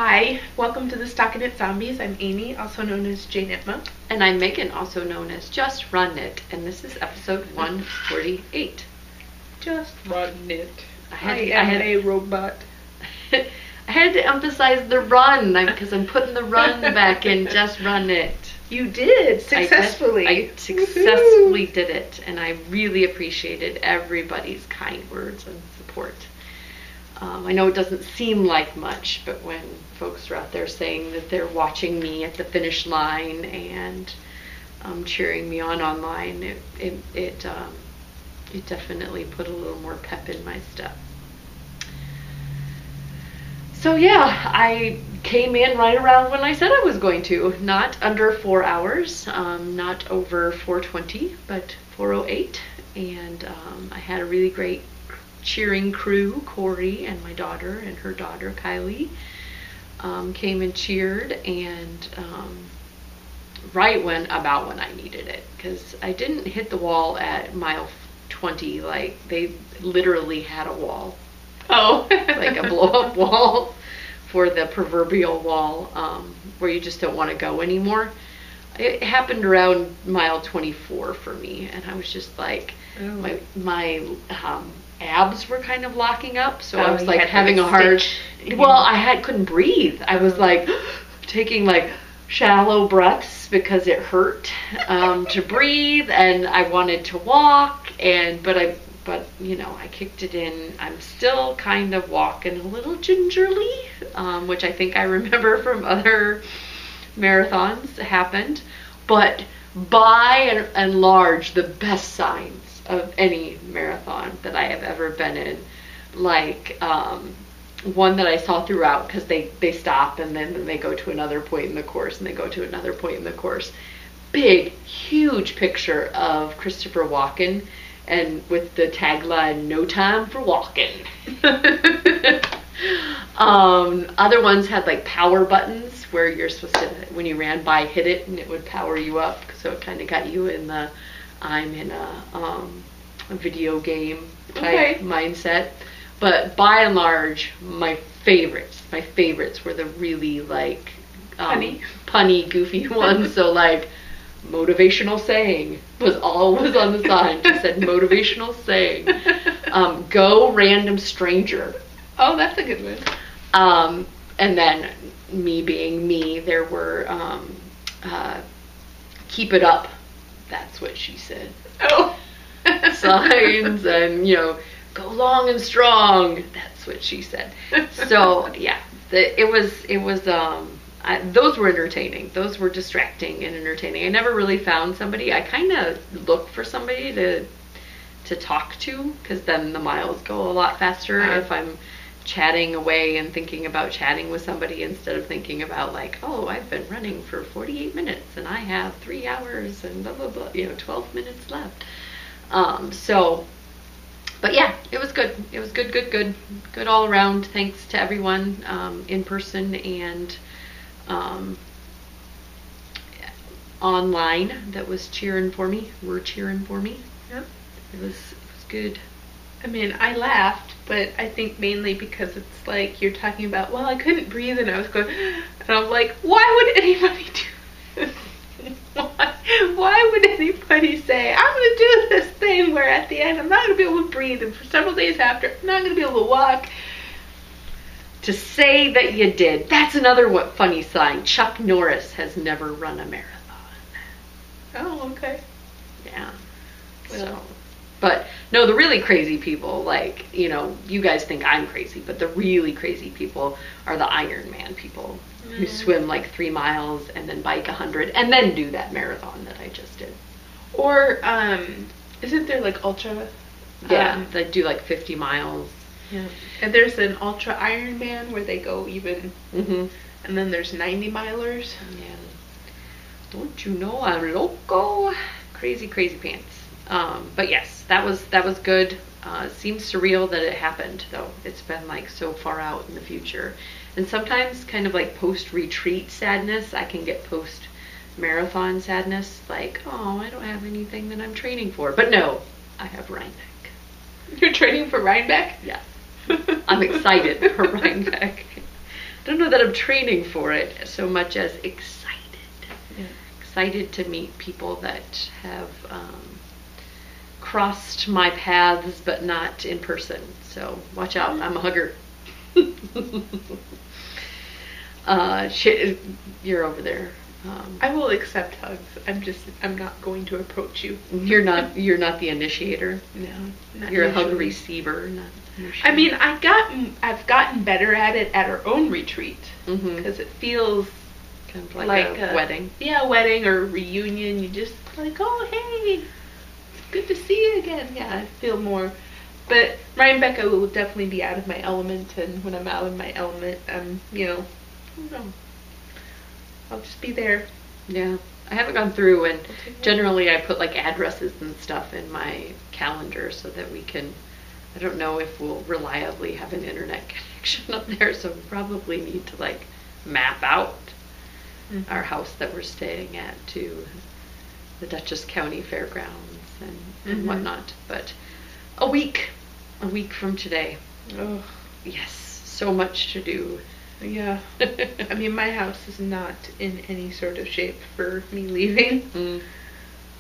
Hi, welcome to the Stockin' It Zombies. I'm Amy, also known as Jane Itma. And I'm Megan, also known as Just Run It, and this is episode 148. Just run it. I am a robot. I had to emphasize the run because I'm putting the run back in. Just run it. You did successfully. I successfully did it, and I really appreciated everybody's kind words and support. I know it doesn't seem like much, but when folks are out there saying that they're watching me at the finish line and cheering me on online, it definitely put a little more pep in my step. So yeah, I came in right around when I said I was going to. Not under 4 hours, not over 4:20, but 4:08, and I had a really great cheering crew. Corey and my daughter and her daughter Kylie came and cheered, and about when I needed it, because I didn't hit the wall at mile 20. Like, they literally had a wall. Oh. Like a blow-up wall for the proverbial wall, where you just don't want to go anymore. It happened around mile 24 for me, and I was just like, my abs were kind of locking up, so I was like having a hard. Well, I couldn't breathe. I was like taking like shallow breaths because it hurt to breathe, and I wanted to walk, but you know, I kicked it in. I'm still kind of walking a little gingerly, which I think I remember from other marathons happened, but by and large the best signs of any marathon that I have ever been in, like one that I saw throughout, because they stop and then they go to another point in the course and they go to another point in the course. Big, huge picture of Christopher Walken, and with the tagline, "No time for walking." Other ones had like power buttons where you're supposed to, when you ran by, hit it and it would power you up. So it kind of got you in the I'm in a video game type mindset. But by and large, my favorites were the really like punny, goofy ones. So like motivational saying was always on the sign. It said motivational saying. Go random stranger. Oh, that's a good one. And then me being me, there were keep it up. That's what she said. Oh. Signs, and you know, go long and strong. That's what she said. So yeah, it was those were entertaining. Those were distracting and entertaining. I never really found somebody. I kind of look for somebody to talk to, because then the miles go a lot faster if I'm chatting away and thinking about chatting with somebody instead of thinking about like, oh, I've been running for 48 minutes and I have 3 hours and blah blah blah, 12 minutes left. But yeah, it was good. It was good all around. Thanks to everyone in person and online that was cheering for me. Were cheering for me. Yep. It was good. I mean, I laughed, but I think mainly because it's like you're talking about, well, I couldn't breathe, and I was going, and I'm like, why would anybody do this? Why would anybody say, I'm going to do this thing where at the end I'm not going to be able to breathe, and for several days after I'm not going to be able to walk? To say that you did. That's another funny sign. Chuck Norris has never run a marathon. Oh, okay. Yeah. So. But no, the really crazy people, like, you guys think I'm crazy, but the really crazy people are the Ironman people who swim like 3 miles and then bike 100 and then do that marathon that I just did. Or isn't there like ultra? Yeah, they do like 50 miles. Yeah. And there's an ultra Ironman where they go even, and then there's 90 milers. Yeah. Don't you know I'm loco? Crazy pants. But yes, that was good. It seems surreal that it happened, though. It's been like so far out in the future. And sometimes kind of like post-retreat sadness, I can get post-marathon sadness, like, oh, I don't have anything that I'm training for. But no, I have Rhinebeck. You're training for Rhinebeck? Yes. I'm excited for Rhinebeck. don't know that I'm training for it so much as excited. Yeah. Excited to meet people that have crossed my paths, but not in person. So watch out, I'm a hugger. You're over there. I will accept hugs. I'm not going to approach you. You're not the initiator. No, not you're usually. a hug receiver, not initiator. I mean, I've gotten better at it at our own retreat because it feels kind of like a wedding. Yeah, a wedding or a reunion. You just like, oh hey, it's good to see you again. Yeah, I feel more. But Rhinebeck, I will definitely be out of my element, and when I'm out of my element, you know, I don't know. I'll just be there. Yeah, I haven't gone through, and generally I put like addresses and stuff in my calendar so that we can. I don't know if we'll reliably have an internet connection up there, so we probably need to like map out our house that we're staying at to the Dutchess County Fairgrounds and whatnot. But a week from today. Oh, yes, so much to do. Yeah. I mean, my house is not in any sort of shape for me leaving.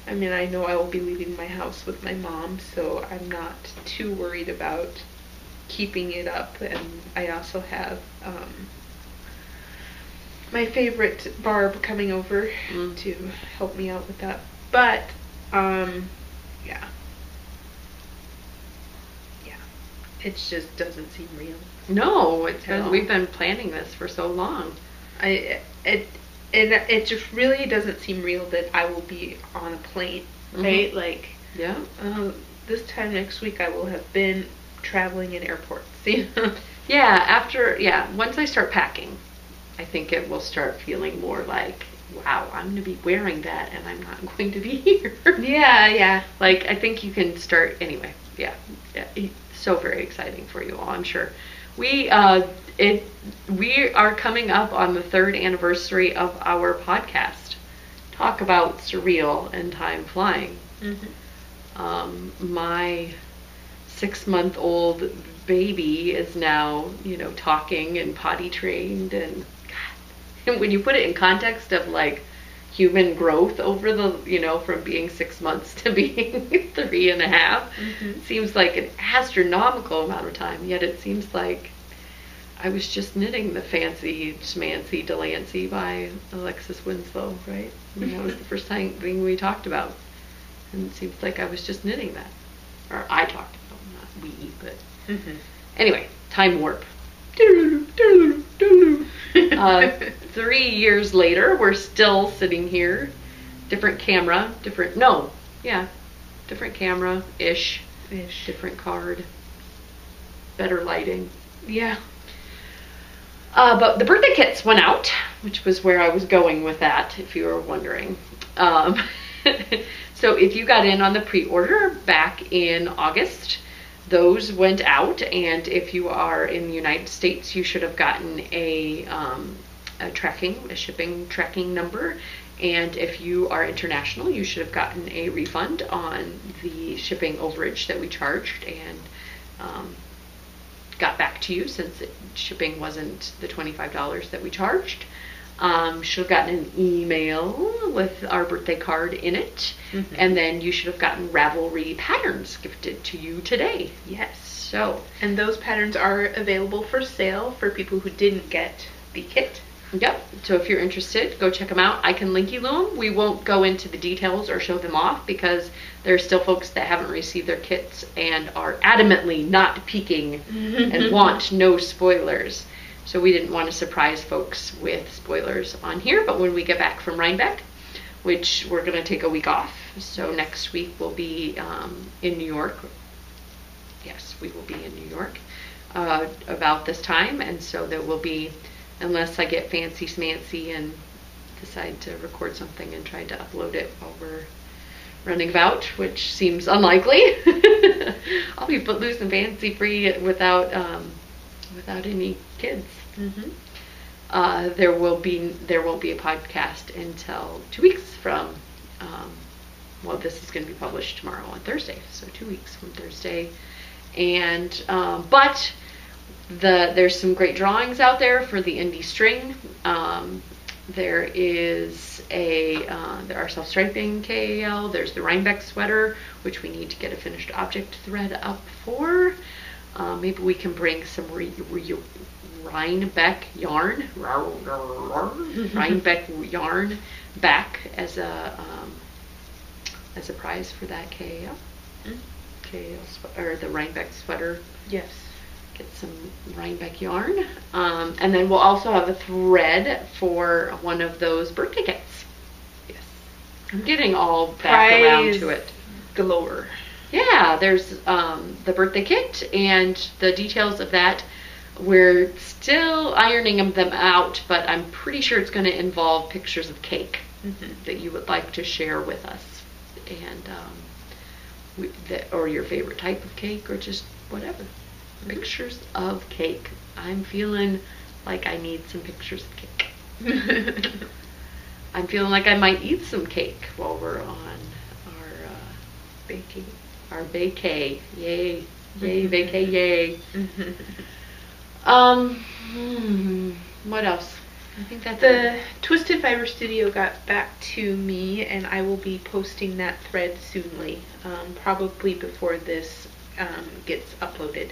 I mean, I know I will be leaving my house with my mom, so I'm not too worried about keeping it up. And I also have my favorite Barb coming over to help me out with that. But, yeah. It just doesn't seem real. No, we've been planning this for so long. It just really doesn't seem real that I will be on a plane, right? Like, yeah. This time next week I will have been traveling in airports. You know? Yeah, once I start packing, I think it will start feeling more like, wow, I'm going to be wearing that and I'm not going to be here. Yeah. Like, I think you can start, anyway, yeah. So very exciting for you all, I'm sure. We are coming up on the 3rd anniversary of our podcast. Talk about surreal and time flying. My 6-month-old baby is now, talking and potty trained, and God, and when you put it in context of like human growth over the, from being 6 months to being 3.5, seems like an astronomical amount of time, yet it seems like I was just knitting the Fancy Schmancy Delancey by Alexis Winslow, right? I mean, that was the first thing we talked about, and it seems like I was just knitting that, or I talked about it, not we, but anyway, time warp. 3 years later, we're still sitting here. Different camera, different camera-ish. Different card. Better lighting. Yeah. But the birthday kits went out, which was where I was going with that, if you were wondering. So if you got in on the pre-order back in August, those went out, and if you are in the United States, you should have gotten a shipping tracking number, and if you are international, you should have gotten a refund on the shipping overage that we charged, and got back to you since shipping wasn't the $25 that we charged. Should have gotten an email with our birthday card in it, and then you should have gotten Ravelry patterns gifted to you today. Yes. So, and those patterns are available for sale for people who didn't get the kit. Yep. So if you're interested, go check them out. I can link you them. We won't go into the details or show them off because there are still folks that haven't received their kits and are adamantly not peeking and want no spoilers. So we didn't want to surprise folks with spoilers on here, but when we get back from Rhinebeck, which we're going to take a week off, so next week we'll be in New York. Yes, we will be in New York about this time, and so there will be, unless I get fancy smancy and decide to record something and try to upload it while we're running about, which seems unlikely. I'll be loose and fancy free without any kids. There won't be a podcast until 2 weeks from. Well, this is going to be published tomorrow on Thursday, so 2 weeks from Thursday. And but There's some great drawings out there for the indie string. There is there are self-striping KAL. There's the Rhinebeck sweater, which we need to get a finished object thread up for. Maybe we can bring some Rhinebeck yarn, Rhinebeck yarn back as a prize for that KAL. Or the Rhinebeck sweater. Yes. Get some Rhinebeck yarn. And then we'll also have a thread for one of those birthday kits. Yes. I'm getting all back around to it. Galore. Yeah, there's the birthday kit and the details of that. We're still ironing them out, but I'm pretty sure it's going to involve pictures of cake that you would like to share with us. And or your favorite type of cake, or just whatever. Pictures of cake. I'm feeling like I need some pictures of cake. I'm feeling like I might eat some cake while we're on our vacay. Yay, vacay, yay. What else? I think that's the Twisted Fiber Studio got back to me, and I will be posting that thread soonly, probably before this gets uploaded.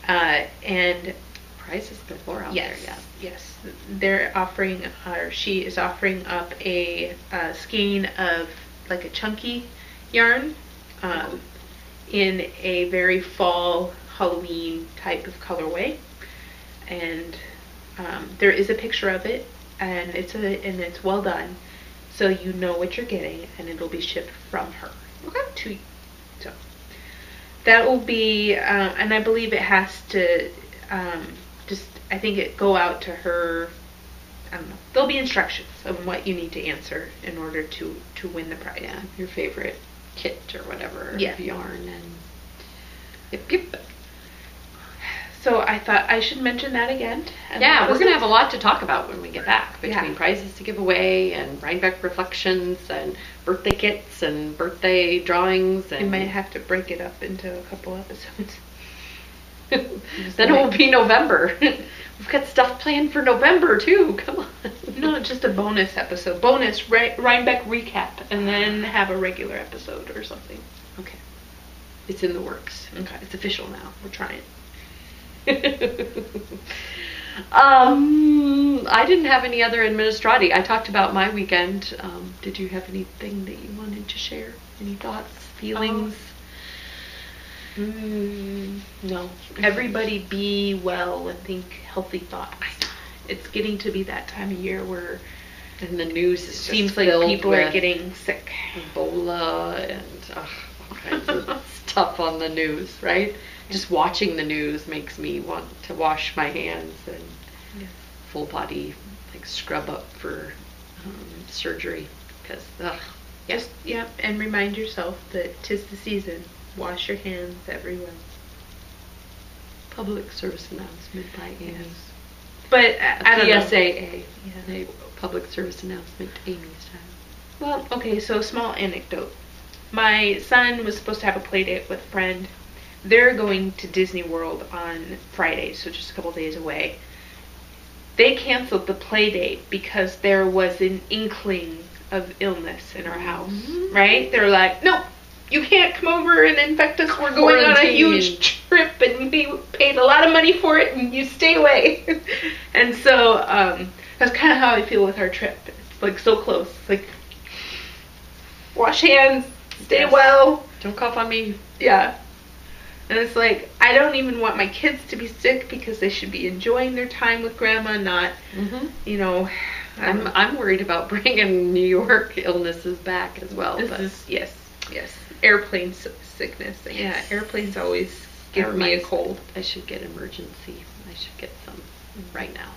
And prices before out yes, there, yes, they're offering, or she is offering up a skein of like a chunky yarn in a very fall Halloween type of colorway, and there is a picture of it, and it's well done, so you know what you're getting, and it'll be shipped from her to you. So that will be, and I believe it has to I think it go out to her. I don't know. There'll be instructions of what you need to answer in order to win the prize. Yeah, your favorite kit or whatever. Yeah. Of yarn and yep. So I thought I should mention that again. Yeah, we're going to have a lot to talk about when we get back, between prizes to give away and Rhinebeck reflections and birthday kits and birthday drawings. And we might have to break it up into a couple episodes. Then it will be November. We've got stuff planned for November too. Come on. No, just a bonus episode. Bonus Rhinebeck recap, and then have a regular episode or something. Okay. It's in the works. Okay. It's official now. We're trying. I didn't have any other administrati. I talked about my weekend. Did you have anything that you wanted to share? Any thoughts, feelings? No. Everybody be well and think healthy thoughts. It's getting to be that time of year where and the news seems like people are getting sick. Ebola and all kinds of stuff on the news, right? Just watching the news makes me want to wash my hands and full body like scrub up for surgery because and remind yourself that 'tis the season. Wash your hands everywhere. Public service announcement by Amy. Yes. But I don't know. PSAA. Yeah. Public service announcement, Amy's time. Well, okay, so a small anecdote. My son was supposed to have a play date with a friend. They're going to Disney World on Friday, so just a couple days away. They canceled the play date because there was an inkling of illness in our house, right? They're like, no, you can't come over and infect us. We're going on a huge trip, and we paid a lot of money for it, and you stay away. And so that's kind of how I feel with our trip. It's like so close. It's like, wash hands, stay well. Don't cough on me. Yeah. And it's like, I don't even want my kids to be sick because they should be enjoying their time with grandma, not, you know. I'm worried about bringing New York illnesses back as well. Yes. Airplane sickness. Yeah, airplanes always give me a cold. I should get emergency. I should get some right now.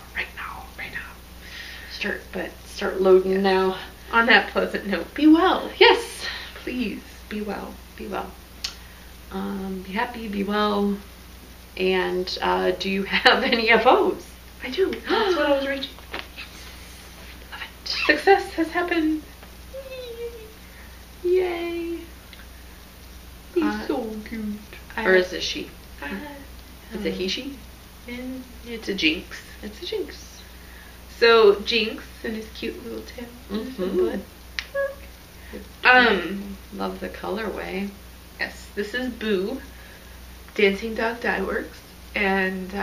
Start loading now. On that pleasant note, be well. Yes, please be well. Be well. Be happy, be well. And do you have any FOs? I do. That's what I was reaching. Love it. Success has happened. Yay. He's so cute. Or is it she? Is it he, she? And it's a Jinx. It's a Jinx. So Jinx and his cute little tail. Mm-hmm. Love the colorway. Yes, this is Boo, Dancing Dog Dye Works, and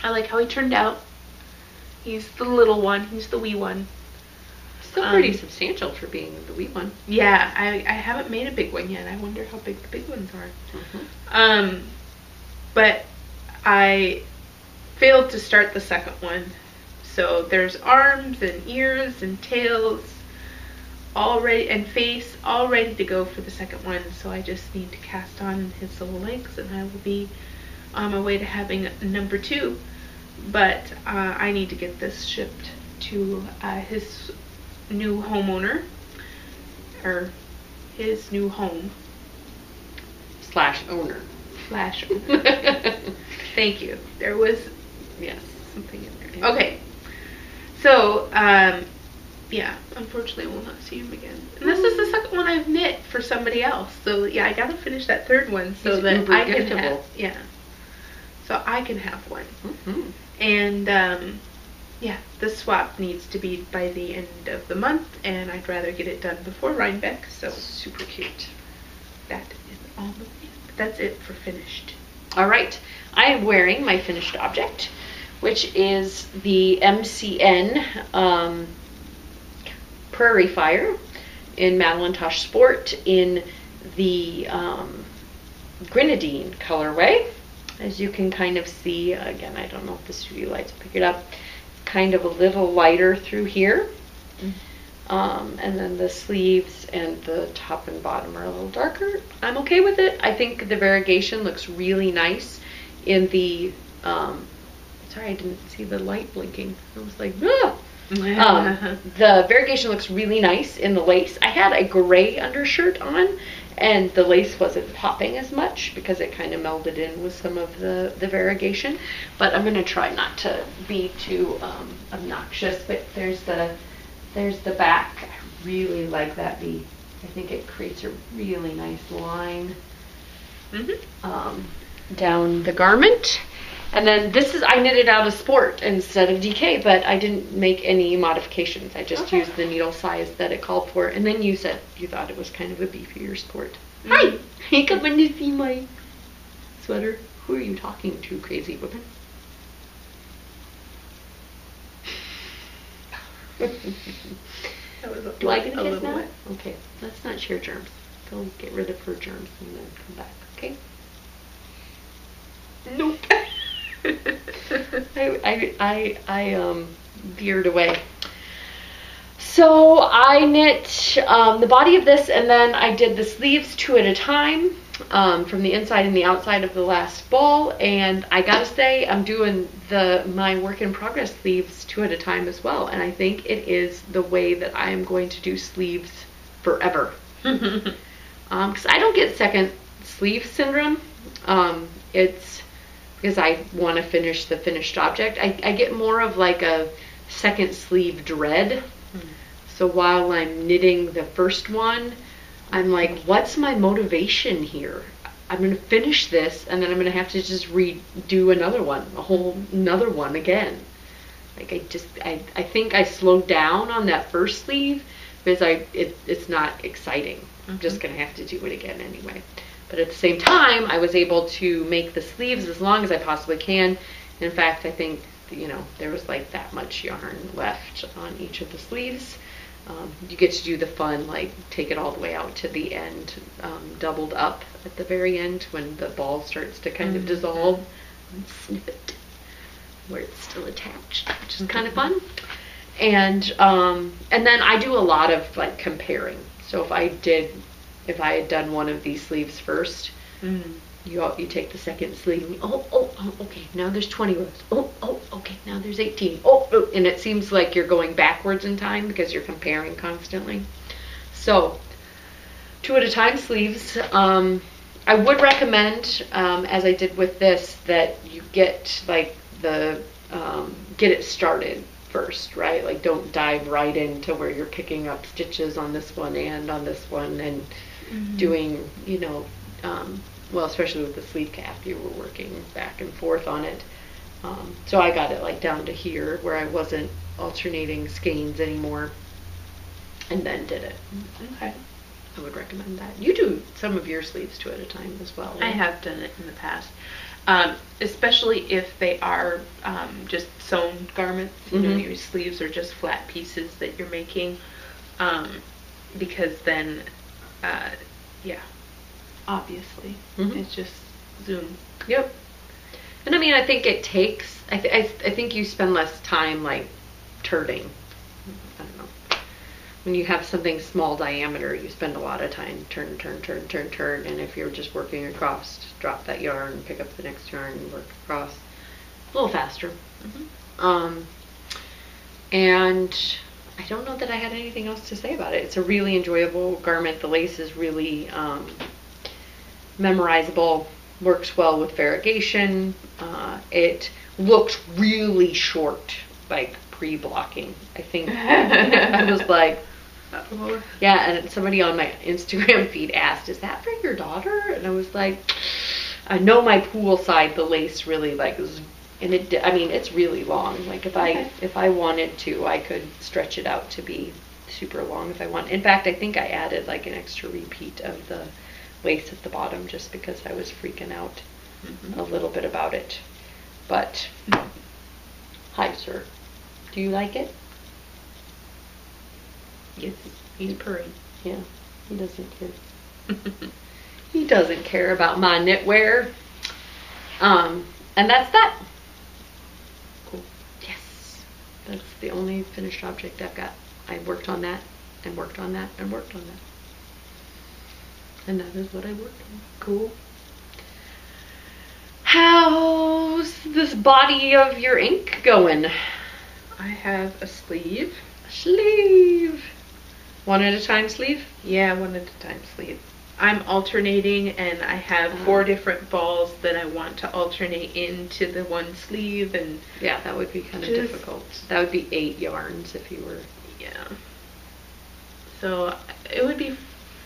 I like how he turned out. He's the little one. He's the wee one. Still pretty substantial for being the wee one. Yeah, I haven't made a big one yet. I wonder how big the big ones are. Mm-hmm. But I failed to start the second one. So there's arms and ears and tails all ready, and face all ready to go for the second one. So I just need to cast on his little legs, and I will be on my way to having number 2. But I need to get this shipped to his new homeowner, or his new home / owner. Thank you. There was Yes. something in there. Yeah. Okay. So, yeah, unfortunately I will not see him again. And this is the second one I've knit for somebody else. So, yeah, I gotta finish that third one so that I can have, so I can have one. Mm-hmm. And, yeah, the swap needs to be by the end of the month, and I'd rather get it done before Rhinebeck, so Super cute. that is all the way. That's it for finished. All right. I am wearing my finished object, which is the MCN Prairie Fire in Madeline-Tosh Sport in the grenadine colorway. As you can kind of see, again, I don't know if the studio lights will pick it up, it's kind of a little lighter through here. And then the sleeves and the top and bottom are a little darker. I'm okay with it. I think the variegation looks really nice in the, sorry, I didn't see the light blinking. I was like, ah! The variegation looks really nice in the lace. I had a gray undershirt on, and the lace wasn't popping as much because it kind of melded in with some of the variegation. But I'm going to try not to be too obnoxious. But there's the back. I really like that V. I think it creates a really nice line down the garment. And then this is, I knitted out of Sport instead of DK, but I didn't make any modifications. I just used the needle size that it called for. And then you said you thought it was kind of a beefier Sport. Hi! You come in to see my sweater. Who are you talking to, crazy woman? That was Do I get a kiss little now? wet. Okay, let's not share germs. Go get rid of her germs and then come back, okay? Nope. I veered away. So I knit the body of this, and then I did the sleeves 2 at a time from the inside and the outside of the last ball. And I gotta say, I'm doing my work in progress sleeves 2 at a time as well. And I think it is the way that I am going to do sleeves forever. Because I don't get second sleeve syndrome. It's because I want to finish the finished object. I get more of like a second sleeve dread. So while I'm knitting the first one, I'm like, what's my motivation here? I'm going to finish this, and then I'm going to have to just redo another one, another one again. Like I think I slowed down on that first sleeve because it's not exciting. I'm just going to have to do it again anyway. But at the same time, I was able to make the sleeves as long as I possibly can. In fact, I think, there was like that much yarn left on each of the sleeves. You get to do the fun, like take it all the way out to the end, doubled up at the very end when the ball starts to kind of dissolve, and snip it where it's still attached, which is kind of fun. And then I do a lot of like comparing. So if I had done one of these sleeves first, you take the second sleeve, and okay, now there's 20 rows. Okay, now there's 18. And it seems like you're going backwards in time because you're comparing constantly. So 2 at a time sleeves. I would recommend, as I did with this, that you get like get it started first, right? Like don't dive right into where you're picking up stitches on this one and on this one and doing, well, especially with the sleeve cap, you were working back and forth on it. So I got it like down to here where I wasn't alternating skeins anymore, and then did it. Okay. I would recommend that. You do some of your sleeves two at a time as well, right? I have done it in the past. Especially if they are just sewn garments, you know, your sleeves are just flat pieces that you're making, because then, yeah, obviously, it's just zoom. Yep. And I mean, I think it takes, I think you spend less time like turning. I don't know. When you have something small diameter, you spend a lot of time turn. And if you're just working across, drop that yarn, pick up the next yarn, and work across a little faster. And I don't know that I had anything else to say about it. It's a really enjoyable garment. The lace is really memorizable, works well with variegation. It looks really short, like pre-blocking. I think I was like, yeah, and somebody on my Instagram feed asked, is that for your daughter? And I was like, I know my pool side, the lace really like, and I mean, it's really long. Like if I wanted to, I could stretch it out to be super long if I want. In fact, I think I added like an extra repeat of the lace at the bottom just because I was freaking out a little bit about it. But, hi sir, do you like it? Yes, he's purring. Yeah, he doesn't care. He doesn't care about my knitwear. And that's that. Cool. Yes, that's the only finished object I've got. I worked on that, and worked on that, and worked on that. And that is what I worked on. Cool. How's this body of your ink going? I have a sleeve. Sleeve. One at a time sleeve? Yeah, one at a time sleeve. I'm alternating, and I have 4 different balls that I want to alternate into the one sleeve, and yeah, that would be kind of difficult. That would be 8 yarns if you were. Yeah. So it would be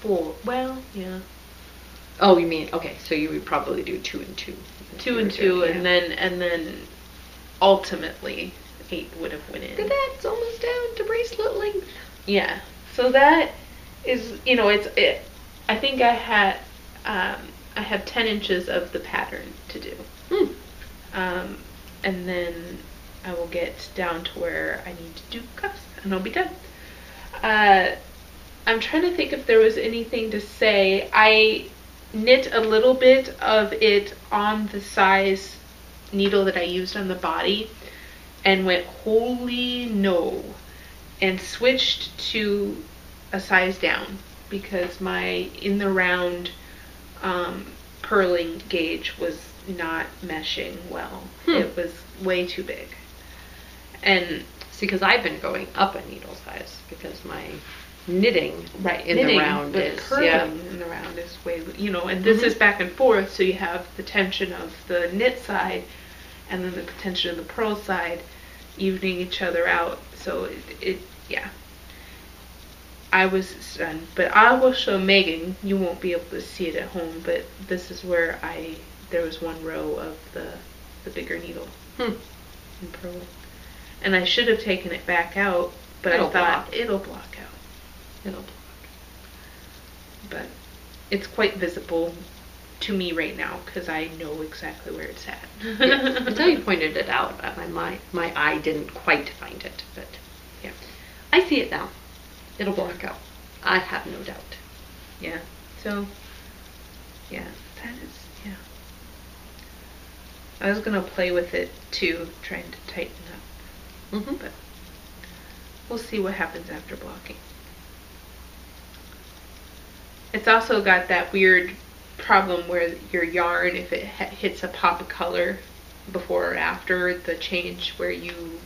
4. Well, yeah. Oh, you mean, okay, so you would probably do 2 and 2. 2 and 2, and then ultimately 8 would have went in. Look at that, it's almost down to bracelet length. Yeah. So that is, you know, I think I have 10 inches of the pattern to do. And then I will get down to where I need to do cuffs, and I'll be done. I'm trying to think if there was anything to say. I knit a little bit of it on the size needle that I used on the body, and went holy no, and switched to a size down because my in the round purling gauge was not meshing well. It was way too big. And see, because I've been going up a needle size because my knitting in the round is purling in the round is way, you know, and this is back and forth, so you have the tension of the knit side and then the tension of the purl side evening each other out. So it yeah. I was stunned, but I will show Megan. You won't be able to see it at home, but this is where there was one row of the bigger needle in purl, and I should have taken it back out, but I thought it'll block out. It'll block. But it's quite visible to me right now because I know exactly where it's at. Yeah. Until you pointed it out, my eye didn't quite find it, but yeah, I see it now. It'll block out. I have no doubt. Yeah. So, yeah, that is, yeah. I was going to play with it too, trying to tighten up. But we'll see what happens after blocking. It's also got that weird problem where your yarn, if it hits a pop of color before or after the change where you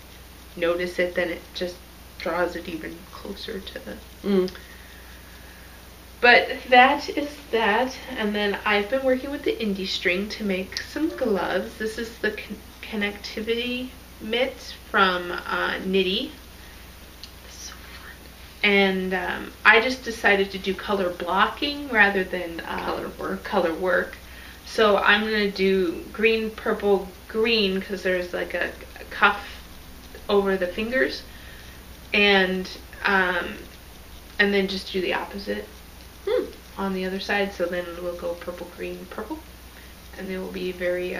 notice it, then it just draws it even closer to the But that is that. And then I've been working with the indie string to make some gloves. This is the connectivity mitt from Knitty. So fun. And I just decided to do color blocking rather than color work. So I'm going to do green, purple, green, because there's like a cuff over the fingers. And then just do the opposite on the other side. So then we'll go purple, green, purple. And it will be very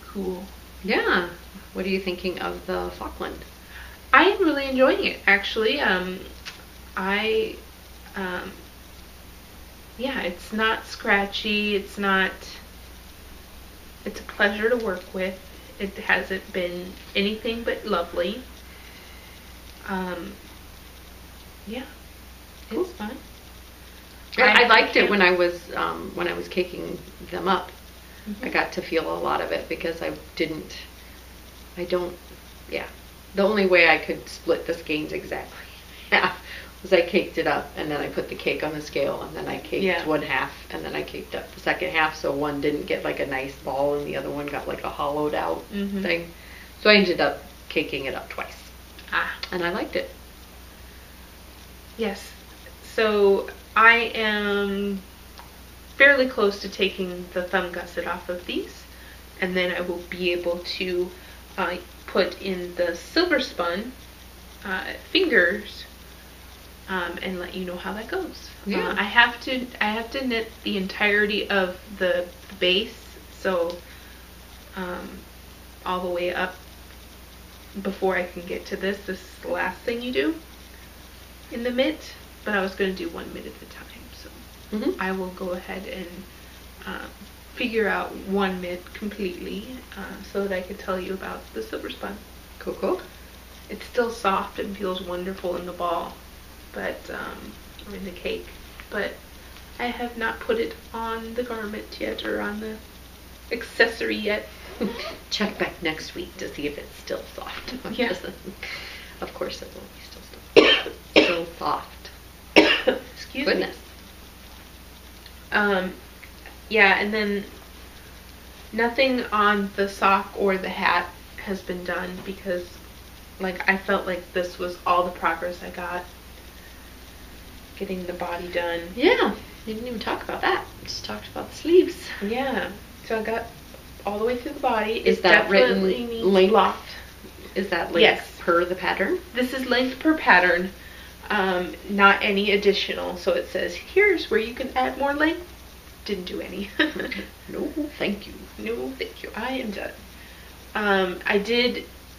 cool. Yeah. What are you thinking of the Falkland? I am really enjoying it, actually. Yeah, it's not scratchy. It's a pleasure to work with. It hasn't been anything but lovely. Yeah, Cool. it's fun. I liked it when I was caking them up. Mm-hmm. I got to feel a lot of it because the only way I could split the skeins exactly half was I caked it up, and then I put the cake on the scale, and then I caked one half, and then I caked up the second half, so one didn't get like a nice ball and the other one got like a hollowed out thing. So I ended up caking it up twice. And I liked it. Yes. So I am fairly close to taking the thumb gusset off of these, and then I will be able to put in the silver spun fingers and let you know how that goes. Yeah. I have to knit the entirety of the base, so all the way up before I can get to this. This is the last thing you do in the mitt, but I was going to do 1 mitt at a time, so I will go ahead and figure out 1 mitt completely so that I can tell you about the silver spun. Cool. It's still soft and feels wonderful in the ball, but or in the cake, but I have not put it on the garment yet or on the accessory yet. Check back next week to see if it's still soft. Yeah. Of course it will be still soft. Excuse Goodness. me. Yeah, and then nothing on the sock or the hat has been done because like I felt like this was all the progress I got getting the body done. Yeah, you didn't even talk about that. Just talked about the sleeves. Yeah, so I got all the way through the body. Is that written length? Loft. Is that length per the pattern? This is length per pattern, not any additional. So it says here's where you can add more length. Didn't do any. No, thank you. No, thank you. I am done.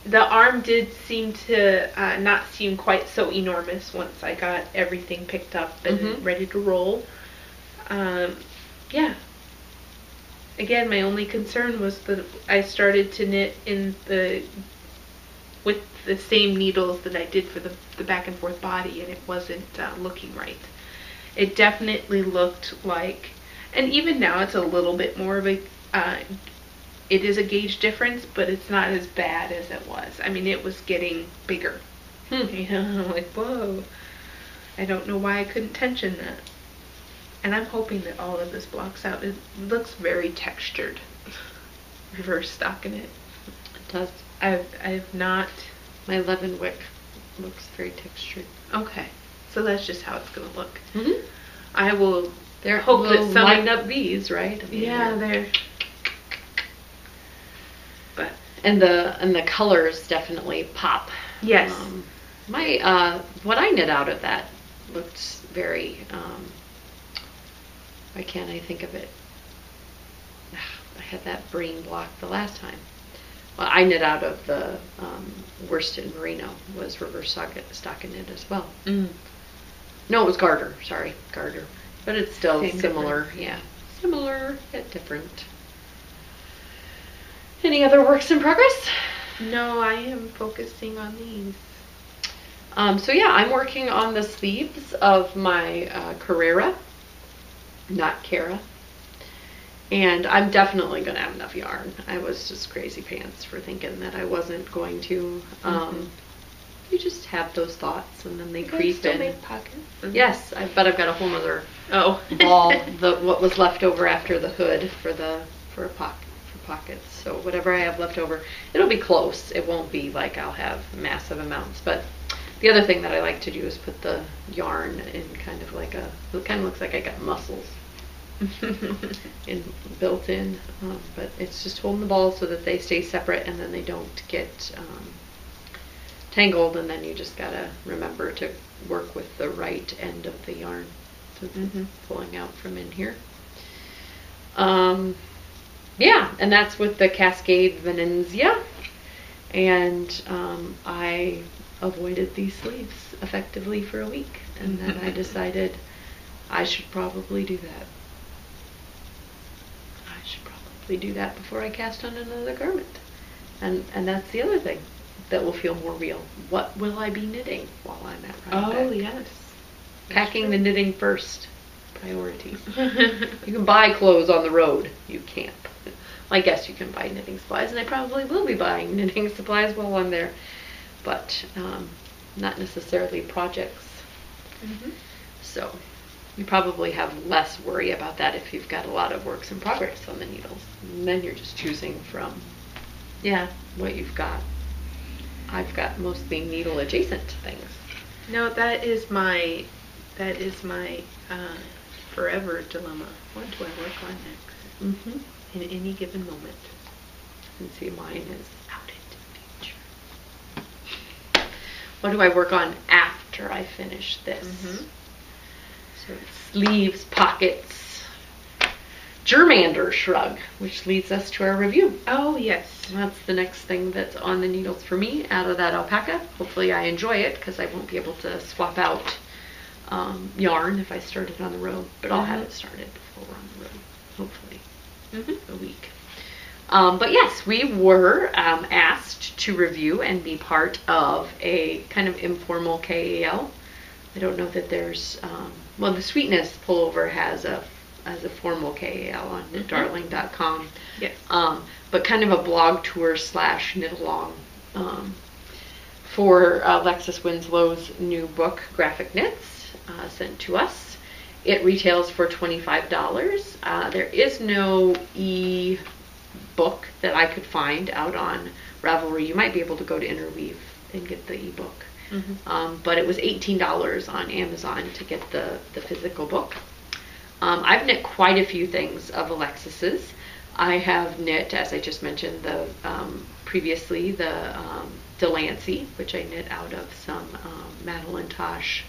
The arm did seem to not seem quite so enormous once I got everything picked up and ready to roll. Yeah. Again, my only concern was that I started to knit with the same needles that I did for the back and forth body, and it wasn't looking right. It definitely looked like, and even now it's a little bit more of a, it is a gauge difference, but it's not as bad as it was. I mean, it was getting bigger. You know, I'm like, whoa. I don't know why I couldn't tension that. And I'm hoping that all of this blocks out. It looks very textured. Reverse stocking it. It does. I've not. My 11 wick looks very textured. Okay, so that's just how it's gonna look. Mm-hmm. I will. Hope that some line up these, right? I mean, yeah, they're. But and the colors definitely pop. Yes. What I knit out of that looks very. Why can't I think of it? I had that brain block the last time. Well, I knit out of the worsted merino was reverse stockinette as well. No, it was garter. Sorry, garter. But it's still similar. Different. Yeah, similar yet different. Any other works in progress? No, I am focusing on these. So yeah, I'm working on the sleeves of my Carrera, not Cara. And I'm definitely going to have enough yarn. I was just crazy pants for thinking that I wasn't going to. You just have those thoughts and then they creep still in. make pockets. Yes, but I've got a whole other ball. What was left over after the hood for pockets. So whatever I have left over, it'll be close. It won't be like I'll have massive amounts. But the other thing that I like to do is put the yarn in kind of like it kind of looks like I got muscles built in, but it's just holding the balls so that they stay separate and then they don't get tangled, and then you just gotta remember to work with the right end of the yarn, so pulling out from in here. Yeah, and that's with the Cascade Venezia, and I avoided these sleeves effectively for a week, and then I decided I should probably do that. I should probably do that before I cast on another garment. And that's the other thing that will feel more real. What will I be knitting while I'm at Rhinebeck? Oh, yes. Packing the knitting first. Priorities. You can buy clothes on the road. You can't. I guess you can buy knitting supplies, and I probably will be buying knitting supplies while I'm there, but not necessarily projects. So you probably have less worry about that if you've got a lot of works in progress on the needles. And then you're just choosing from, what you've got. I've got mostly needle adjacent things. No, that is my forever dilemma. What do I work on next? In any given moment. And see, mine is out into the future. What do I work on after I finish this? So it's sleeves, pockets, germander shrug, which leads us to our review. Oh, yes. That's the next thing that's on the needles for me out of that alpaca. Hopefully I enjoy it, because I won't be able to swap out yarn if I start it on the road, but I'll have it started before we're on the road, hopefully. A week. But yes, we were asked to review and be part of a kind of informal KAL. I don't know that there's, well, the Sweetness pullover has a formal KAL on knitdarling.com. Yes. But kind of a blog tour / knit along for Alexis Winslow's new book, Graphic Knits, sent to us. It retails for $25. There is no e-book that I could find out on Ravelry. You might be able to go to Interweave and get the e-book. But it was $18 on Amazon to get the physical book. I've knit quite a few things of Alexis's. I have knit, as I just mentioned, previously the Delancey, which I knit out of some Madeline Tosh.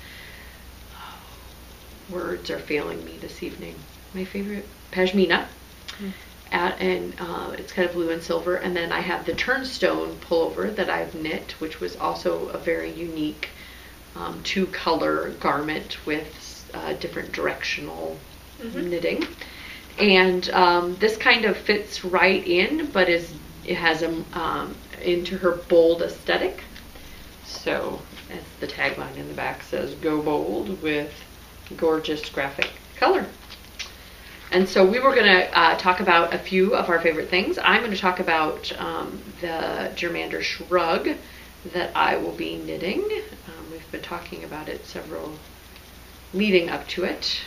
Words are failing me this evening. My favorite, Pashmina, and it's kind of blue and silver. And then I have the Turnstone pullover that I've knit, which was also a very unique 2-color garment with different directional knitting. And this kind of fits right in, but it has into her bold aesthetic. So, as the tagline in the back says, "Go bold with gorgeous graphic color." And so we were going to talk about a few of our favorite things. I'm going to talk about the Germander Shrug that I will be knitting. We've been talking about it several leading up to it.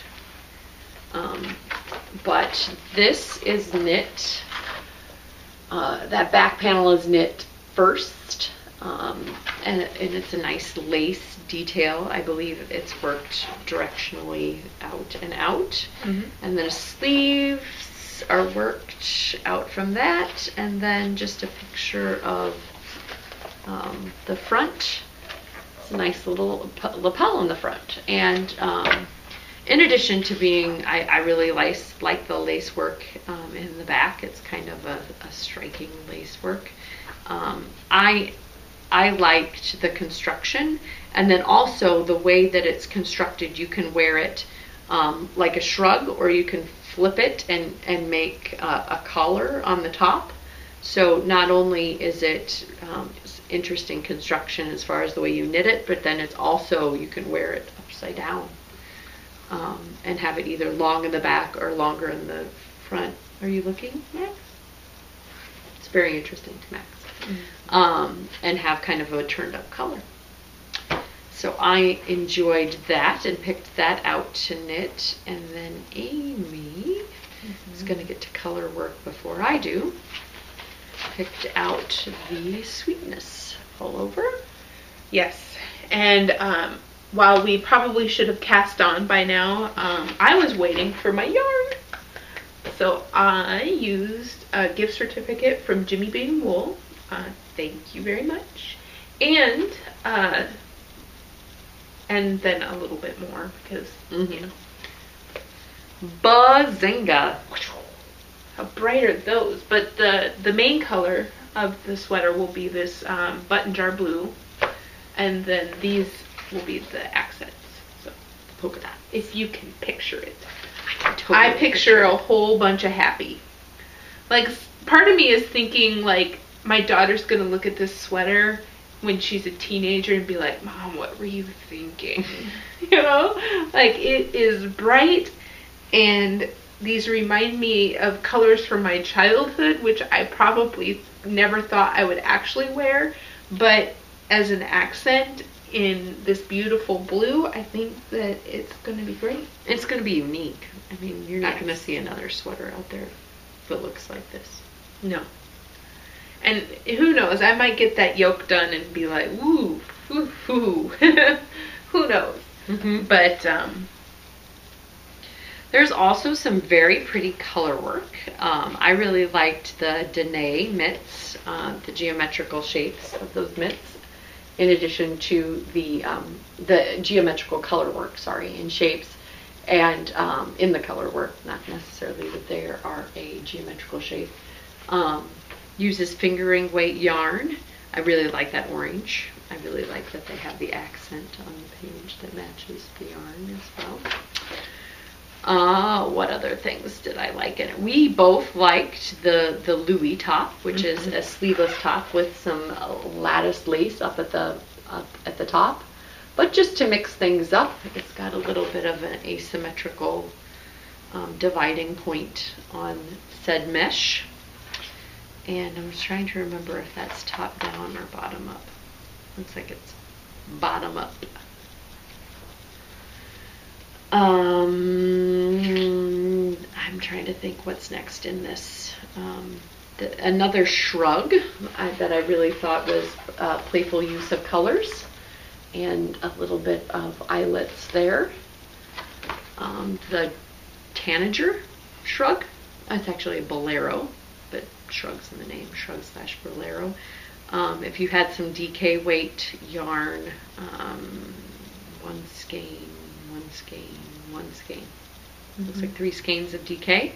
But this is knit, that back panel is knit first, and it's a nice lace detail. I believe it's worked directionally out and out. And then sleeves are worked out from that, and then just a picture of the front. It's a nice little lapel in the front. And in addition to being, I really like the lace work in the back. It's kind of a striking lace work. I liked the construction, and then also the way that it's constructed. You can wear it like a shrug, or you can flip it and make a collar on the top. So not only is it interesting construction as far as the way you knit it, but then it's also, you can wear it upside down and have it either long in the back or longer in the front. Are you looking, Max? It's very interesting to Max. And have kind of a turned up color. So I enjoyed that and picked that out to knit. And then Amy is going to get to color work before I do. Picked out the Sweetness pullover. Yes, and while we probably should have cast on by now, I was waiting for my yarn. so I used a gift certificate from Jimmy Bean Wool. Thank you very much. And then a little bit more because, you know. Bazinga. How bright are those? But the main color of the sweater will be this button jar blue. And then these will be the accents. So polka dot. If you can picture it. I picture a whole bunch of happy. Like, part of me is thinking, like, my daughter's gonna look at this sweater when she's a teenager and be like, Mom, what were you thinking? You know? Like, it is bright, and these remind me of colors from my childhood, which I probably never thought I would actually wear, but as an accent in this beautiful blue, I think that it's going to be great. It's going to be unique. I mean, you're not going to see another sweater out there that looks like this. No. And who knows, I might get that yoke done and be like, woo, woo, woo. Who knows? Mm-hmm. But there's also some very pretty color work. I really liked the Danae mitts, the geometrical shapes of those mitts, in addition to the geometrical color work, in shapes, and in the color work, not necessarily that they are a geometrical shape. Uses fingering weight yarn. I really like that orange. I really like that they have the accent on the page that matches the yarn as well. What other things did I like in it? We both liked the Louis top, which is a sleeveless top with some lattice lace up at the top. But just to mix things up, it's got a little bit of an asymmetrical dividing point on said mesh. And I was trying to remember if that's top down or bottom up. Looks like it's bottom up. I'm trying to think what's next in this. Another shrug that I really thought was playful use of colors and a little bit of eyelets there. The tanager shrug. It's actually a bolero, but shrugs in the name, shrug/bolero. If you had some DK weight yarn, one skein. Looks like 3 skeins of DK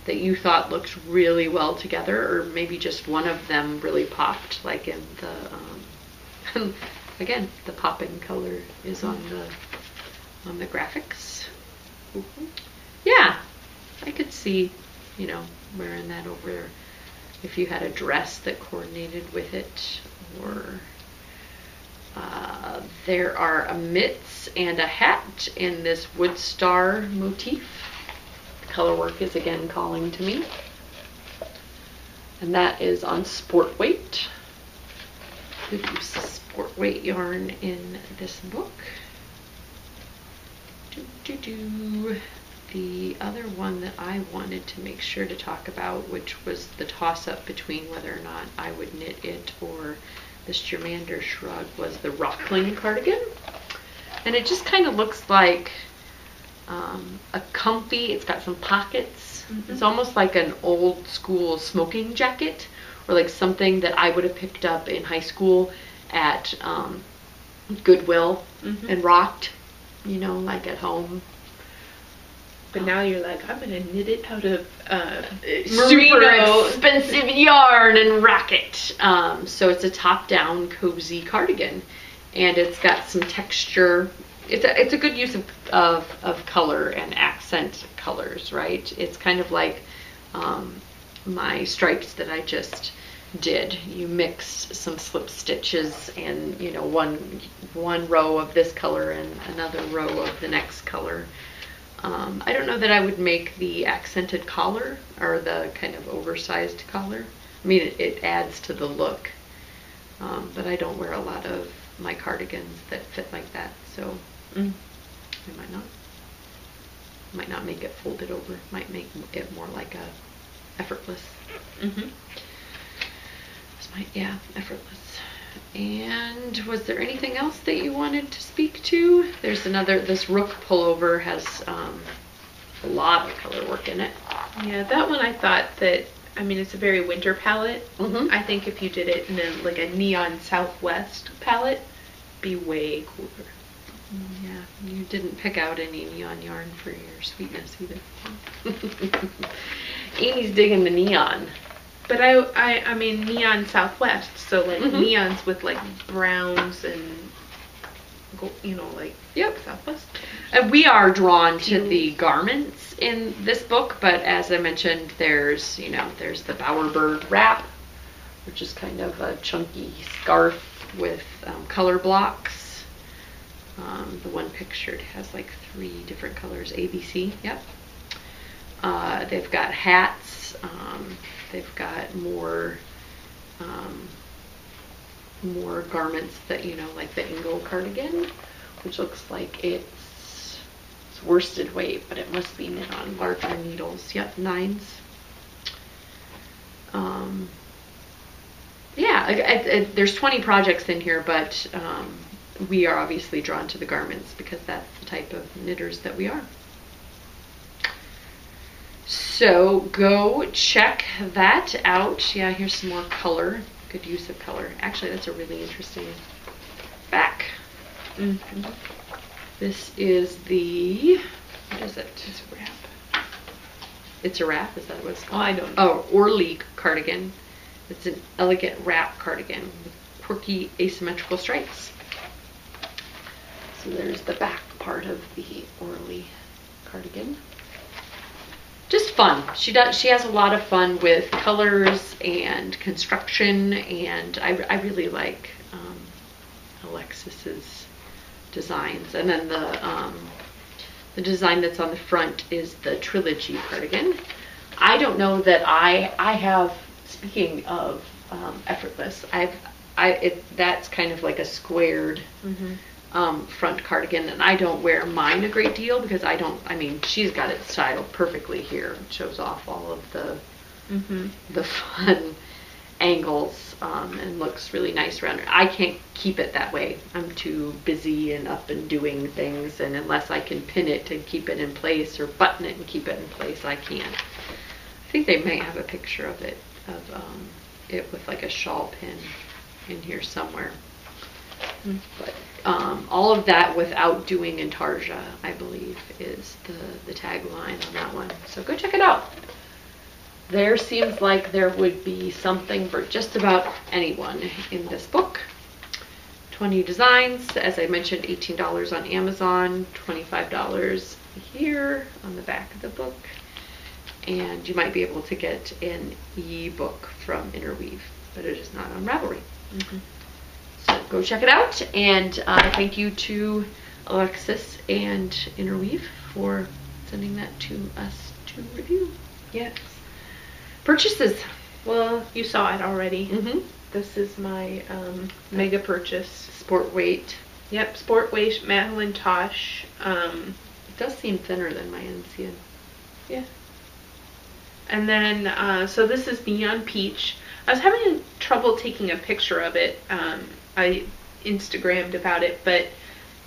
that you thought looked really well together, or maybe just one of them really popped, like in the again, the popping color is on the graphics. Yeah, I could see, wearing that over if you had a dress that coordinated with it, or there are a mitts and a hat in this wood star motif. The color work is again calling to me. And that is on sport weight. Good use of sport weight yarn in this book. The other one that I wanted to make sure to talk about, which was the toss-up between whether or not I would knit it or this germander shrug, was the Rockling cardigan. And it just kind of looks like a comfy, it's got some pockets. It's almost like an old school smoking jacket, or like something that I would have picked up in high school at Goodwill and rocked, like at home. But now you're like, I'm gonna knit it out of super expensive yarn and rock it. So it's a top-down cozy cardigan, and it's got some texture. It's a good use of color and accent colors, right? It's kind of like my stripes that I just did. You mix some slip stitches and one row of this color and another row of the next color. I don't know that I would make the accented collar or the kind of oversized collar. I mean, it adds to the look, but I don't wear a lot of my cardigans that fit like that, so I might not make it folded over. Might make it more like a effortless. Effortless. And was there anything else that you wanted to speak to? There's this Rook pullover has a lot of color work in it. Yeah, that one I thought that, I mean, it's a very winter palette. Mm-hmm. I think if you did it in like a neon Southwest palette, be way cooler. Yeah, you didn't pick out any neon yarn for your sweetness either. Amy's digging the neon. But I mean neon Southwest, so like neons with like browns and, you know, like Southwest. We are drawn to the garments in this book, but as I mentioned, there's the Bowerbird wrap, which is kind of a chunky scarf with color blocks. The one pictured has like 3 different colors, ABC. Yep. They've got hats. They've got more garments that, like the Ingle cardigan, which looks like it's worsted weight, but it must be knit on larger needles. Yep, 9s. Yeah, there's 20 projects in here, but we are obviously drawn to the garments because that's the type of knitters that we are. So go check that out. Yeah, here's some more color. Good use of color. Actually, that's a really interesting back. Mm-hmm. This is the, what is it? It's a wrap. It's a wrap? Is that what it's called? Oh, I don't know. Oh, Orly cardigan. It's an elegant wrap cardigan with quirky asymmetrical stripes. So there's the back part of the Orly cardigan. Just fun. She has a lot of fun with colors and construction, and I really like Alexis's designs. And then the design that's on the front is the Trilogy cardigan. I don't know that I have. Speaking of effortless, that's kind of like a squared front cardigan, and I don't wear mine a great deal because I mean, she's got it styled perfectly here. It shows off all of the fun angles and looks really nice around her. I can't keep it that way. I'm too busy and up and doing things, and unless I can pin it and keep it in place or button it and keep it in place, I can't. I think they may have a picture of it with like a shawl pin in here somewhere. But all of that without doing intarsia, I believe, is the tagline on that one. So go check it out. There seems like there would be something for just about anyone in this book. 20 designs, as I mentioned, $18 on Amazon, $25 here on the back of the book. And you might be able to get an e-book from Interweave, but it is not on Ravelry. So go check it out, and thank you to Alexis and Interweave for sending that to us to review. Yes. Purchases. Well, you saw it already. This is my mega purchase. Sport weight. Yep, sport weight Madeline Tosh. It does seem thinner than my NCN. Yeah. And then, so this is Neon Peach. I was having trouble taking a picture of it. I Instagrammed about it, but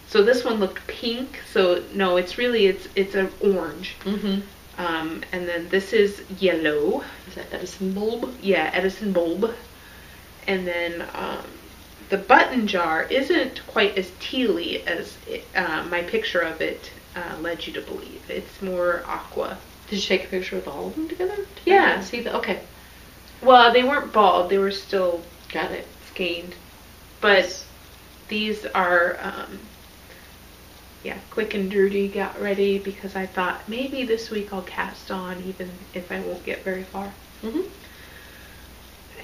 so this one looked pink. So no, it's an orange. And then this is yellow. Is that Edison bulb? Yeah, Edison bulb. And then the button jar isn't quite as tealy as my picture of it led you to believe. It's more aqua. Did you take a picture with all of them together? Yeah. See the okay. Well, they weren't bald. They were still got it skeined. But these are quick and dirty. Got ready because I thought maybe this week I'll cast on, even if I won't get very far.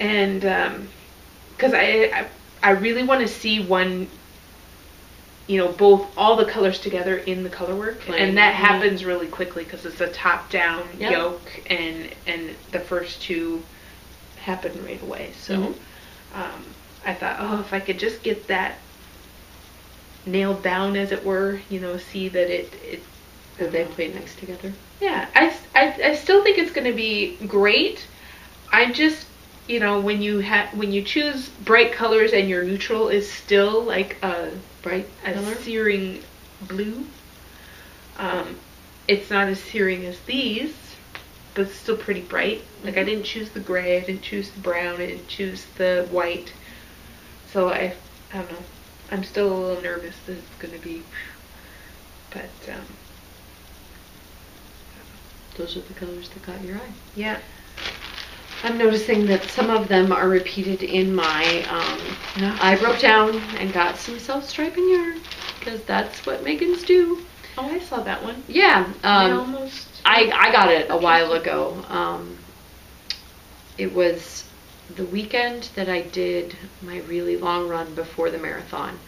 And because I really want to see one. Both all the colors together in the color work, and that happens really quickly because it's a top-down yoke, and the first two happen right away. So I thought, if I could just get that nailed down, as it were, see that that they play nice together. Yeah, I still think it's going to be great. I just when you choose bright colors and your neutral is still like a searing blue. It's not as searing as these, but it's still pretty bright. Like, I didn't choose the gray, I didn't choose the brown, I didn't choose the white. So I don't know. I'm still a little nervous that it's going to be, but those are the colors that caught your eye. yeah. I'm noticing that some of them are repeated in my, I broke down and got some self-striping yarn, because that's what Megan's do. Oh, I saw that one. Yeah. I got it a while Interesting. ago. It was the weekend that I did my really long run before the marathon.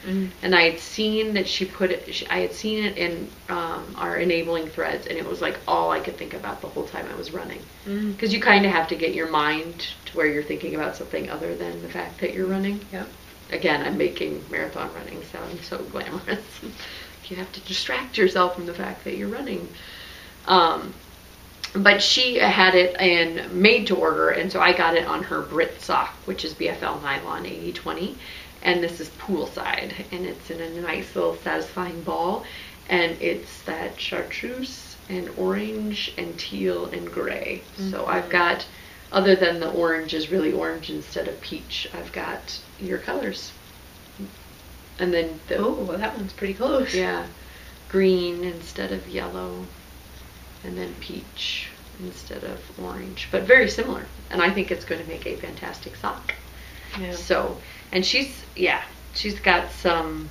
And I had seen that she put it, I had seen it in our enabling threads, and it was like all I could think about the whole time I was running. Because you kind of have to get your mind to where you're thinking about something other than the fact that you're running. Yep. Again, I'm making marathon running sound so glamorous. You have to distract yourself from the fact that you're running. But she had it and made to order, and so I got it on her Brit sock, which is BFL nylon 80/20, and this is poolside, and it's in a nice little satisfying ball, and it's that chartreuse and orange and teal and gray. So I've got, other than the orange is really orange instead of peach, I've got your colors. And then Oh, well, that one's pretty close. yeah, green instead of yellow, and then peach instead of orange, but very similar. And I think it's going to make a fantastic sock. Yeah. So, and she's got some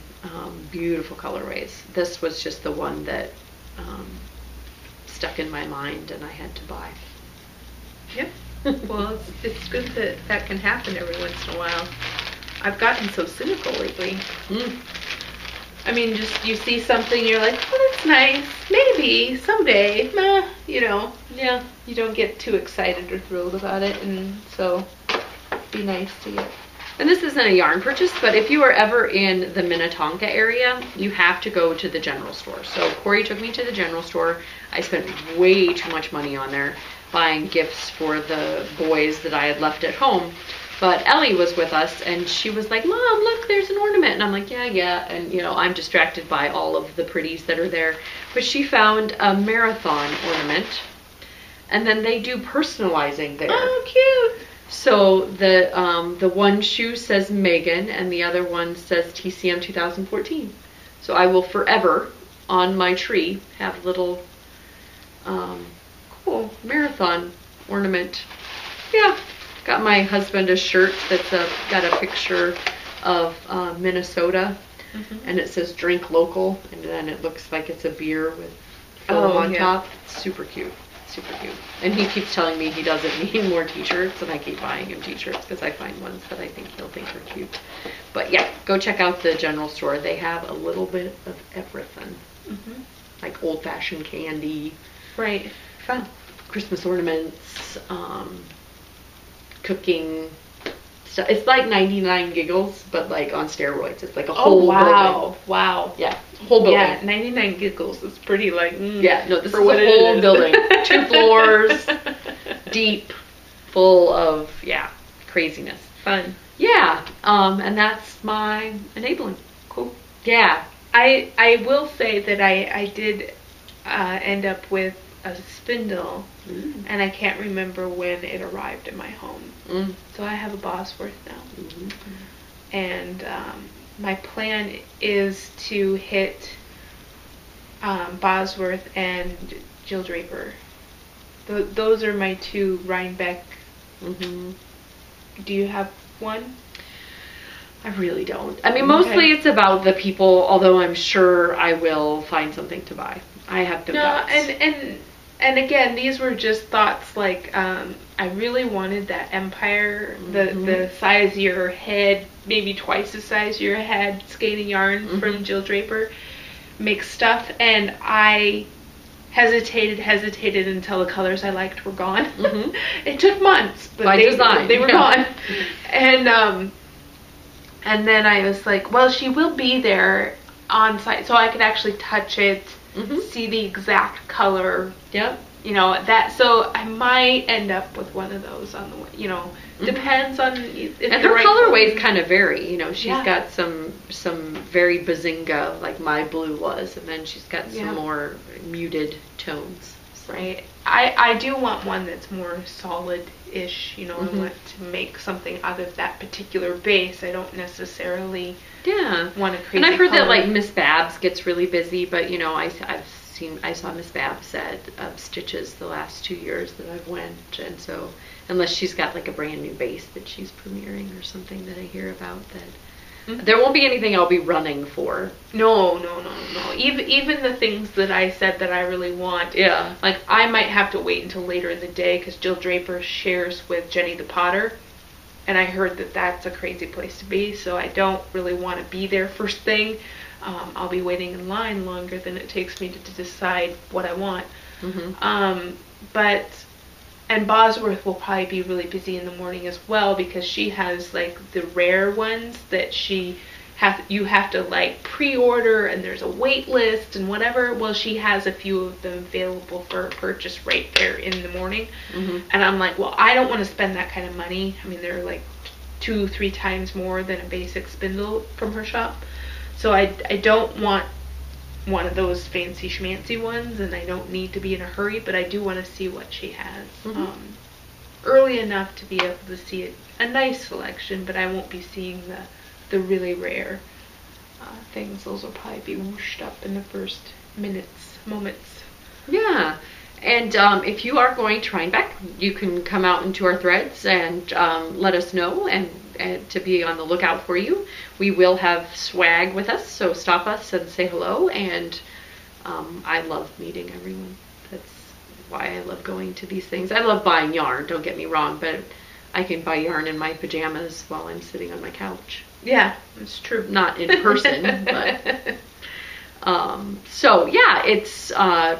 beautiful colorways. This was just the one that stuck in my mind, and I had to buy. Yep. Well, it's good that that can happen every once in a while. I've gotten so cynical lately. I mean, just you see something, you're like, oh, that's nice. Maybe someday, you know. Yeah. You don't get too excited or thrilled about it, and so it'd be nice to get. And this isn't a yarn purchase, but if you are ever in the Minnetonka area, you have to go to the general store. So Corey took me to the general store. I spent way too much money on there buying gifts for the boys that I had left at home. But Ellie was with us, and she was like, Mom, look, there's an ornament. And I'm like, yeah. And, you know, I'm distracted by all of the pretties that are there. But she found a marathon ornament, and then they do personalizing there. Oh, cute. So the one shoe says Megan, and the other one says TCM 2014. So I will forever, on my tree, have little cool marathon ornament. Yeah. Got my husband a shirt that's got a picture of Minnesota, and it says drink local, and then it looks like it's a beer with foam on top. It's super cute. Super cute. And he keeps telling me he doesn't need more t-shirts, and I keep buying him t-shirts because I find ones that I think he'll think are cute. But yeah, go check out the general store. They have a little bit of everything. Like old-fashioned candy. Right. Fun. Christmas ornaments, cooking stuff. It's like 99 Giggles, but like on steroids. It's like a whole building. Wow. Yeah, whole building. Yeah, 99 Giggles is pretty like, yeah, no, this for is what a it whole is. building. 2 floors, deep, full of, yeah, craziness. Fun. Yeah, and that's my enabling. Cool. Yeah. I will say that I did end up with a spindle, and I can't remember when it arrived in my home. So I have a Bosworth now. And my plan is to hit Bosworth and Jill Draper. Those are my 2 Rhinebeck. Do you have one? I really don't. I mean, mostly it's about the people, although I'm sure I will find something to buy. I have no doubts. And again, these were just thoughts like, I really wanted that Empire, the size of your head, maybe twice the size of your head, skating yarn from Jill Draper, makes stuff, and I hesitated until the colors I liked were gone. It took months, but they were gone. And then I was like, well, she will be there on site, so I could actually touch it, see the exact color. Yep. You know, that, so I might end up with one of those on the way, you know, depends on if and the her right colorways kind of vary, you know, she's Yeah. got some very bazinga, like my blue was, and then she's got some more muted tones, Right. I do want one that's more solid-ish, you know, I want to make something out of that particular base. I don't necessarily want to create. And I've heard that like Miss Babs gets really busy, but you know, I saw Miss Babs at Stitches the last 2 years that I've went, and so unless she's got like a brand new base that she's premiering or something that I hear about, that there won't be anything I'll be running for. No. Even the things that I said that I really want. Yeah. Like, I might have to wait until later in the day because Jill Draper shares with Jenny the Potter. And I heard that that's a crazy place to be, so I don't really want to be there first thing. I'll be waiting in line longer than it takes me to decide what I want. And Bosworth will probably be really busy in the morning as well because she has like the rare ones that you have to like pre-order, and there's a wait list and whatever. Well, she has a few of them available for purchase right there in the morning. And I'm like, well, I don't want to spend that kind of money. I mean, they're like 2-3 times more than a basic spindle from her shop. So I don't want one of those fancy schmancy ones, and I don't need to be in a hurry, but I do want to see what she has early enough to be able to see a nice selection, but I won't be seeing the really rare things. Those will probably be whooshed up in the first moments. Yeah. And if you are going to Rhinebeck, you can come out into our threads and let us know and to be on the lookout for you. We will have swag with us, so stop us and say hello. And I love meeting everyone. That's why I love going to these things. I love buying yarn, don't get me wrong, but I can buy yarn in my pajamas while I'm sitting on my couch. Yeah, it's true. Not in person, but... So yeah, it's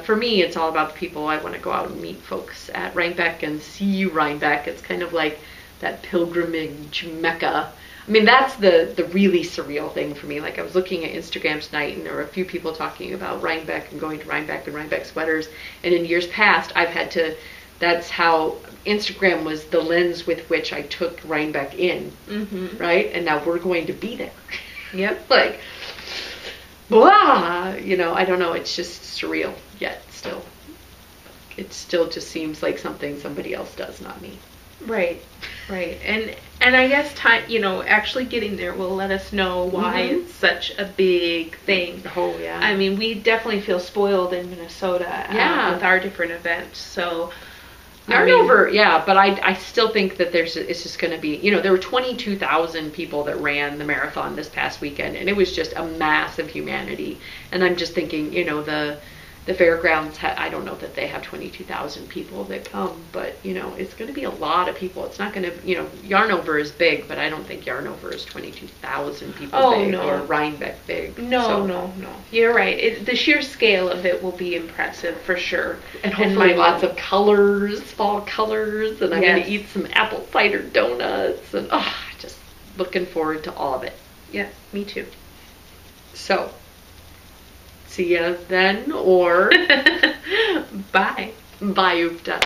for me, it's all about the people. I want to go out and meet folks at Rhinebeck and see Rhinebeck. It's kind of like that pilgrimage mecca. I mean, that's the really surreal thing for me. Like, I was looking at Instagram tonight, and there were a few people talking about Rhinebeck and going to Rhinebeck and Rhinebeck sweaters. And in years past, I've had to. That's how Instagram was the lens with which I took Rhinebeck in, right? And now we're going to be there. Yep. Like, blah, you know, I don't know, it's just surreal yet still. It still just seems like something somebody else does, not me. Right. And I guess time, you know, actually getting there will let us know why it's such a big thing. Oh, yeah. I mean, we definitely feel spoiled in Minnesota with our different events, so... Over, yeah, but I still think that it's just going to be, you know, there were 22,000 people that ran the marathon this past weekend, and it was just a mass of humanity. And I'm just thinking, you know, the fairgrounds, I don't know that they have 22,000 people that come, but, you know, it's going to be a lot of people. It's not going to, you know, Yarn Over is big, but I don't think Yarn Over is 22,000 people big or Rhinebeck big. No. You're right. The sheer scale of it will be impressive for sure. And hopefully lots of colors, fall colors, and I'm going to eat some apple cider donuts, and just looking forward to all of it. Yeah, me too. So... see ya then, or bye. Bye, Ufta.